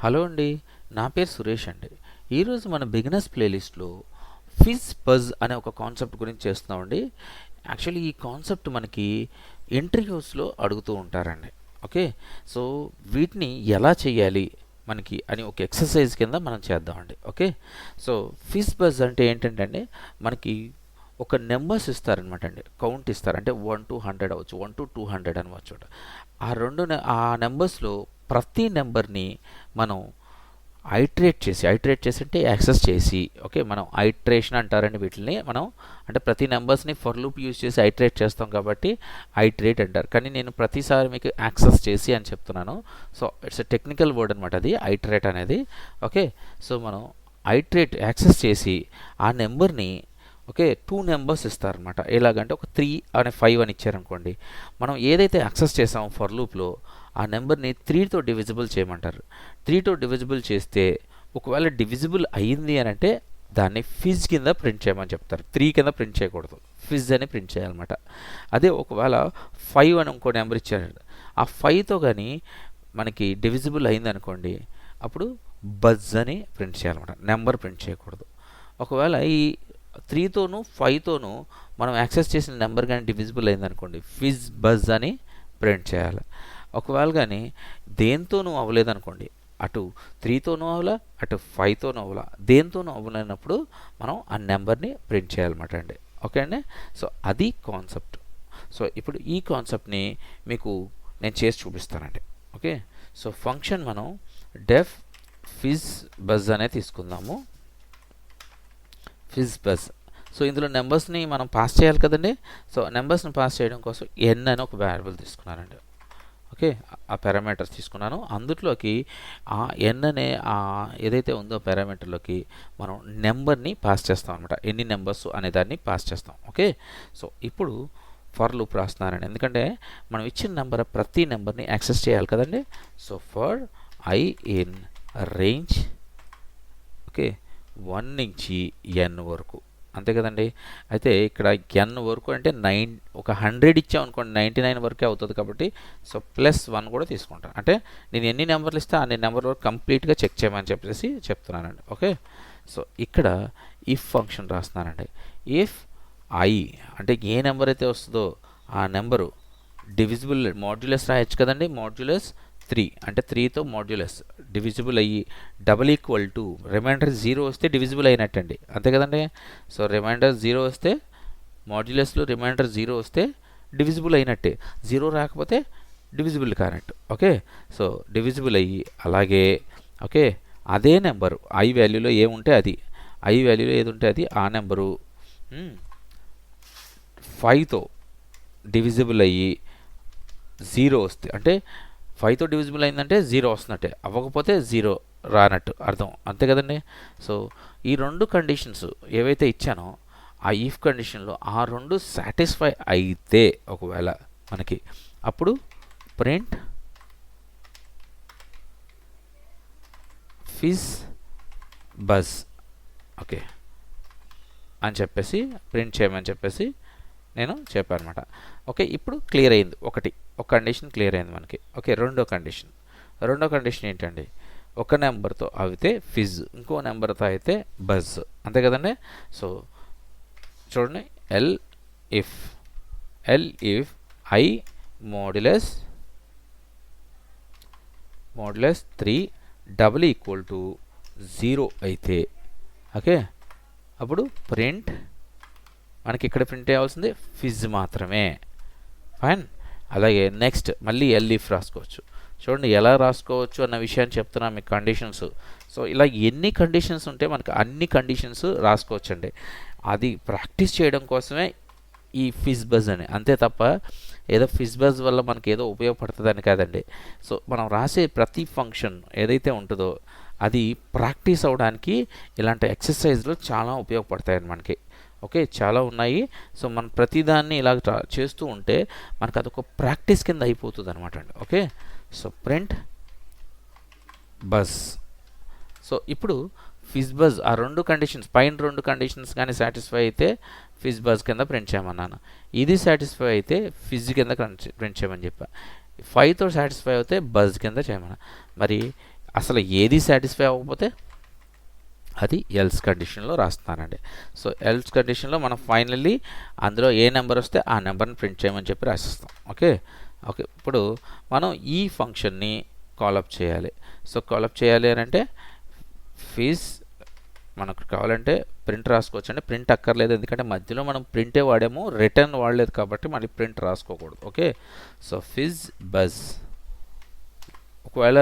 Hello అండి, నా పేరు సురేష్ అండి. ఈరోజు మన బిగినర్స్ ప్లేలిస్ట్లో ఫిజ్ బజ్ అనే ఒక కాన్సెప్ట్ గురించి చేస్తున్నామండి. యాక్చువల్లీ ఈ కాన్సెప్ట్ మనకి ఇంటర్వ్యూస్లో అడుగుతూ ఉంటారండి. ఓకే, సో వీటిని ఎలా చేయాలి మనకి అని ఒక ఎక్సర్సైజ్ కింద మనం చేద్దామండి. ఓకే, సో ఫిజ్ బజ్ అంటే ఏంటంటే అండి, మనకి ఒక నెంబర్స్ ఇస్తారనమాట అండి, కౌంట్ ఇస్తారు. అంటే 1 to 100 అవ్వచ్చు, 1 to 200 అనవచ్చు. ఆ నెంబర్స్లో ప్రతి నెంబర్ని మనం ఐట్రేట్ చేసి అంటే యాక్సెస్ చేసి, ఓకే, మనం ఐట్రేషన్ అంటారండి వీటిని. మనం అంటే ప్రతి నెంబర్స్ని ఫర్ లూప్ యూజ్ చేసి ఐట్రేట్ చేస్తాం కాబట్టి ఐట్రేట్ అంటారు. కానీ నేను ప్రతిసారి మీకు యాక్సెస్ చేసి అని చెప్తున్నాను. So it's a technical word అనమాట అది ఐట్రేట్ అనేది. ఓకే, సో మనం యాక్సెస్ చేసి ఆ నెంబర్ని, ఓకే, 2 నెంబర్స్ ఇస్తారనమాట. ఎలాగంటే ఒక 3 అనే 5 అని ఇచ్చారనుకోండి, మనం ఏదైతే యాక్సెస్ చేసామో ఫర్ లూప్లో ఆ నెంబర్ని 3తో డివిజిబుల్ చేయమంటారు. 3తో డివిజిబుల్ చేస్తే ఒకవేళ డివిజిబుల్ అయ్యింది అని అంటే దాన్ని ఫిజ్ కింద ప్రింట్ చేయమని చెప్తారు. 3 కింద ప్రింట్ చేయకూడదు, ఫిజ్ అని ప్రింట్ చేయాలన్నమాట. అదే ఒకవేళ 5 అని ఇంకో నెంబర్ ఇచ్చారు, ఆ 5తో కానీ మనకి డివిజిబుల్ అయింది అనుకోండి, అప్పుడు బజ్ అని ప్రింట్ చేయాలన్నమాట, నెంబర్ ప్రింట్ చేయకూడదు. ఒకవేళ ఈ 3తోనూ 5తోనూ మనం యాక్సెస్ చేసిన నెంబర్ కానీ డివిజిబుల్ అయిందనుకోండి, ఫిజ్ బజ్ అని ప్రింట్ చేయాలి. ఒకవేళ కానీ దేంతోనూ అవ్వలేదనుకోండి, అటు 3తోనూ అవ్వాలా, అటు 5తోనూ అవ్వాలా, దేంతోనూ అవ్వలేనప్పుడు మనం ఆ నెంబర్ని ప్రింట్ చేయాలన్నమాట అండి. ఓకే అండి, సో అది కాన్సెప్ట్. సో ఇప్పుడు ఈ కాన్సెప్ట్ని మీకు నేను చేసి చూపిస్తానండి. ఓకే, సో ఫంక్షన్ మనం డెఫ్ ఫిజ్ బజ్ అనే తీసుకుందాము. Fizz buzz. సో ఇందులో నెంబర్స్ని మనం పాస్ చేయాలి కదండి. సో నెంబర్స్ని పాస్ చేయడం కోసం ఎన్ అని ఒక వేరియబుల్ తీసుకున్నానండి. ఓకే, ఆ పారామీటర్స్ తీసుకున్నాను. అందులోకి ఆ ఎన్ అనే ఏదైతే ఉందో పారామీటర్లోకి మనం నెంబర్ని పాస్ చేస్తాం అనమాట. ఎన్ని నెంబర్స్ అనే దాన్ని పాస్ చేస్తాం. ఓకే, సో ఇప్పుడు ఫర్ లూప్ రాస్తున్నానండి, ఎందుకంటే మనం ఇచ్చిన నెంబర్ ప్రతి నెంబర్ని యాక్సెస్ చేయాలి కదండి. So for I in range, okay, 1 నుంచి n వరకు, అంతే కదండి. అయితే ఇక్కడ n వరకు అంటే 9, ఒక 100 ఇచ్చామనుకోండి 99 వరకే అవుతుంది కాబట్టి సో +1 కూడా తీసుకుంటాను. అంటే నేను ఎన్ని నెంబర్లు ఇస్తే అన్ని నెంబర్ వరకు కంప్లీట్గా చెక్ చేయమని చెప్పేసి చెప్తున్నానండి. ఓకే, సో ఇక్కడ ఇఫ్ ఫంక్షన్ రాస్తున్నానండి. ఇఫ్ ఐ అంటే ఏ నెంబర్ అయితే వస్తుందో ఆ నెంబరు డివిజిబుల్, మాడ్యులస్ రాయొచ్చు కదండి. మాడ్యులస్ 3 అంటే 3తో మాడ్యులస్ డివిజిబుల్ అయ్యి =, రిమైండర్ 0 వస్తే డివిజిబుల్ అయినట్టండి, అంతే కదండి. సో రిమైండర్ 0 వస్తే, మాడ్యులస్లో రిమైండర్ 0 వస్తే డివిజిబుల్ అయినట్టే, 0 రాకపోతే డివిజిబుల్ కానట్టు. ఓకే, సో డివిజిబుల్ అయ్యి అలాగే, ఓకే, అదే నెంబరు ఐ వాల్యూలో ఏముంటే అది, ఐ వాల్యూలో ఏది ఉంటే అది ఆ నెంబరు 5తో డివిజిబుల్ అయ్యి 0 వస్తే, అంటే 5తో డివిజిబుల్ అయిందంటే 0 వస్తున్నట్టే, అవ్వకపోతే 0 రానట్టు అర్థం, అంతే కదండి. సో ఈ 2 కండిషన్స్ ఏవైతే ఇచ్చానో ఆ ఈఫ్ కండిషన్లో ఆ 2 సాటిస్ఫై అయితే ఒకవేళ మనకి అప్పుడు ప్రింట్ ఫిజ్ బజ్, ఓకే అని చెప్పేసి ప్రింట్ చేయమని చెప్పేసి నేను చెప్పాను అనమాట. ఓకే, ఇప్పుడు క్లియర్ అయింది. ఒక కండిషన్ క్లియర్ అయింది మనకి. ఓకే, రెండో కండిషన్ ఏంటండి, ఒక నెంబర్తో అయితే ఫిజ్, ఇంకో నెంబర్తో అయితే బజ్, అంతే కదండి. సో చూడండి, ఎల్ ఇఫ్ ఐ మోడ్యులస్ 3 =0 అయితే, ఓకే, అప్పుడు ప్రింట్ మనకి ఇక్కడ ప్రింట్ అయ్యాల్సింది ఫిజ్ మాత్రమే. ఫైన్. అలాగే నెక్స్ట్ మళ్ళీ ఎల్ ఇఫ్ రాసుకోవచ్చు. చూడండి ఎలా రాసుకోవచ్చు అన్న విషయాన్ని చెప్తున్నా మీకు, కండిషన్స్. సో ఇలా ఎన్ని కండిషన్స్ ఉంటే మనకి అన్ని కండిషన్స్ రాసుకోవచ్చండి. అది ప్రాక్టీస్ చేయడం కోసమే ఈ ఫిజ్ బజ్ అని, అంతే తప్ప ఏదో ఫిజ్ బజ్ వల్ల మనకి ఏదో ఉపయోగపడుతుందని కాదండి. సో మనం రాసే ప్రతి ఫంక్షన్ ఏదైతే ఉంటుందో అది ప్రాక్టీస్ అవ్వడానికి ఇలాంటి ఎక్సర్సైజ్లు చాలా ఉపయోగపడతాయండి మనకి. ఓకే, చాలా ఉన్నాయి. సో మనం ప్రతిదాన్ని ఇలా చేస్తూ ఉంటే మనకు అదొక ప్రాక్టీస్ కింద అయిపోతుంది అనమాట అండి. Okay, so print buzz. So ఇప్పుడు ఫిజ్ బజ్ ఆ 2 కండిషన్స్, పైన 2 కండిషన్స్ కానీ సాటిస్ఫై అయితే ఫిజ్ బజ్ కింద ప్రింట్ చేయమన్నాను. ఇది సాటిస్ఫై అయితే ఫిజ్ కింద ప్రింట్ చేయమని చెప్పా. 5తో సాటిస్ఫై అయితే బజ్ కింద చేయమన్నా. మరి అసలు ఏది సాటిస్ఫై అవ్వకపోతే అది ఎల్స్ కండిషన్లో రాస్తున్నానండి. సో ఎల్స్ కండిషన్లో మనం ఫైనల్లీ అందులో ఏ నెంబర్ వస్తే ఆ నెంబర్ని ప్రింట్ చేయమని చెప్పి రాసిస్తాం. ఓకే ఓకే ఇప్పుడు మనం ఈ ఫంక్షన్ని కాలప్ చేయాలి. సో కాలప్ చేయాలి అని అంటే ఫీజ్ మనకు కావాలంటే ప్రింట్ రాసుకోవచ్చు అండి. ప్రింట్ అక్కర్లేదు, ఎందుకంటే మధ్యలో మనం ప్రింటే వాడాము, రిటర్న్ వాడలేదు కాబట్టి మళ్ళీ ప్రింట్ రాసుకోకూడదు. Okay so fizz buzz. ఒకవేళ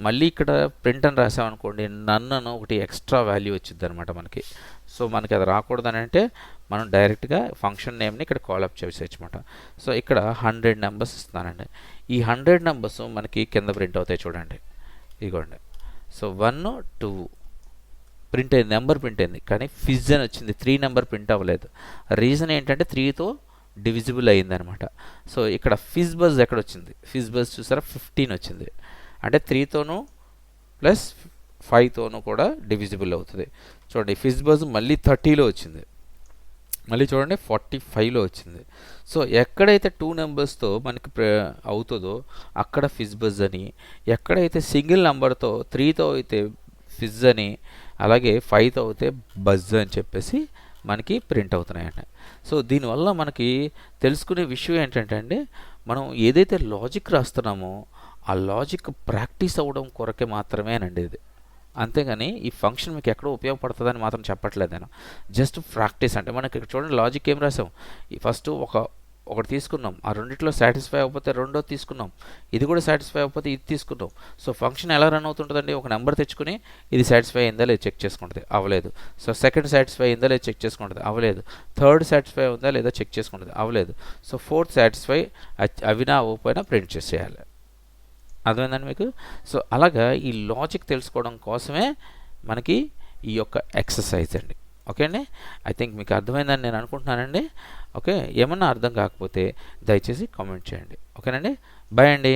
మళ్ళీ ఇక్కడ ప్రింట్ అని రాసామనుకోండి, నన్ను ఒకటి ఎక్స్ట్రా వాల్యూ వచ్చింది అనమాట మనకి. సో మనకి అది రాకూడదని అంటే మనం డైరెక్ట్గా ఫంక్షన్ నేమ్ని ఇక్కడ కాలప్ చేసేయచ్చు అనమాట. సో ఇక్కడ 100 నెంబర్స్ ఇస్తున్నానండి. ఈ 100 నెంబర్స్ మనకి కింద ప్రింట్ అవుతాయి చూడండి, ఇదిగోండి. సో 1 2 ప్రింట్ అయింది, నెంబర్ ప్రింట్ అయింది, కానీ ఫిజ్ అని వచ్చింది, 3 నెంబర్ ప్రింట్ అవ్వలేదు. రీజన్ ఏంటంటే 3తో డివిజిబుల్ అయ్యిందనమాట. సో ఇక్కడ ఫిజ్ బజ్ ఎక్కడ వచ్చింది, ఫిజ్ బజ్ చూసారా 15 వచ్చింది, అంటే 3తోనూ ప్లస్ 5తోనూ కూడా డివిజిబుల్ అవుతుంది. చూడండి ఫిజ్ బజ్ మళ్ళీ 30లో వచ్చింది, మళ్ళీ చూడండి 45లో వచ్చింది. సో ఎక్కడైతే 2 నెంబర్స్తో మనకి అవుతుందో అక్కడ ఫిజ్ బజ్ అని, ఎక్కడైతే సింగిల్ నెంబర్తో 3తో అయితే ఫిజ్ అని, అలాగే 5తో అయితే బజ్ అని చెప్పేసి మనకి ప్రింట్ అవుతున్నాయండి. సో దీనివల్ల మనకి తెలుసుకునే విషయం ఏంటంటే అండి, మనం ఏదైతే లాజిక్ రాస్తున్నామో ఆ లాజిక్ ప్రాక్టీస్ అవ్వడం కొరకే మాత్రమేనండి ఇది. అంతేగాని ఈ ఫంక్షన్ మీకు ఎక్కడో ఉపయోగపడుతుందని మాత్రం చెప్పట్లేదు నేను. జస్ట్ ప్రాక్టీస్ అంటే మనకి ఇక్కడ చూడండి లాజిక్ ఏం రాసాం, ఫస్ట్ ఒకటి తీసుకున్నాం, ఆ రెండిట్లో సాటిస్ఫై అవ్వకపోతే రెండోది తీసుకున్నాం, ఇది కూడా సాటిస్ఫై అవ్వకపోతే ఇది తీసుకున్నాం. సో ఫంక్షన్ ఎలా రన్ అవుతుంటుందండి, ఒక నెంబర్ తెచ్చుకుని ఇది సాటిస్ఫై అయిందా లేదు చెక్ చేసుకుంటుంది, అవ్వలేదు. సో సెకండ్ సాటిస్ఫై అయిందా లేదు చెక్ చేసుకుంటుంది, అవ్వలేదు. థర్డ్ సాటిస్ఫై ఉందా లేదా చెక్ చేసుకుంటుంది, అవ్వలేదు. సో ఫోర్త్ సాటిస్ఫై అవినా అవ్వకపోయినా ప్రింట్ చేసేయాలి. అర్థమైందండి మీకు? సో అలాగా ఈ లాజిక్ తెలుసుకోవడం కోసమే మనకి ఈ యొక్క ఎక్సర్సైజ్ అండి. ఓకే అండి, ఐ థింక్ మీకు అర్థమైందని నేను అనుకుంటున్నానండి. ఓకే, ఏమన్నా అర్థం కాకపోతే దయచేసి కామెంట్ చేయండి. ఓకేనండి, బాయ్ అండి.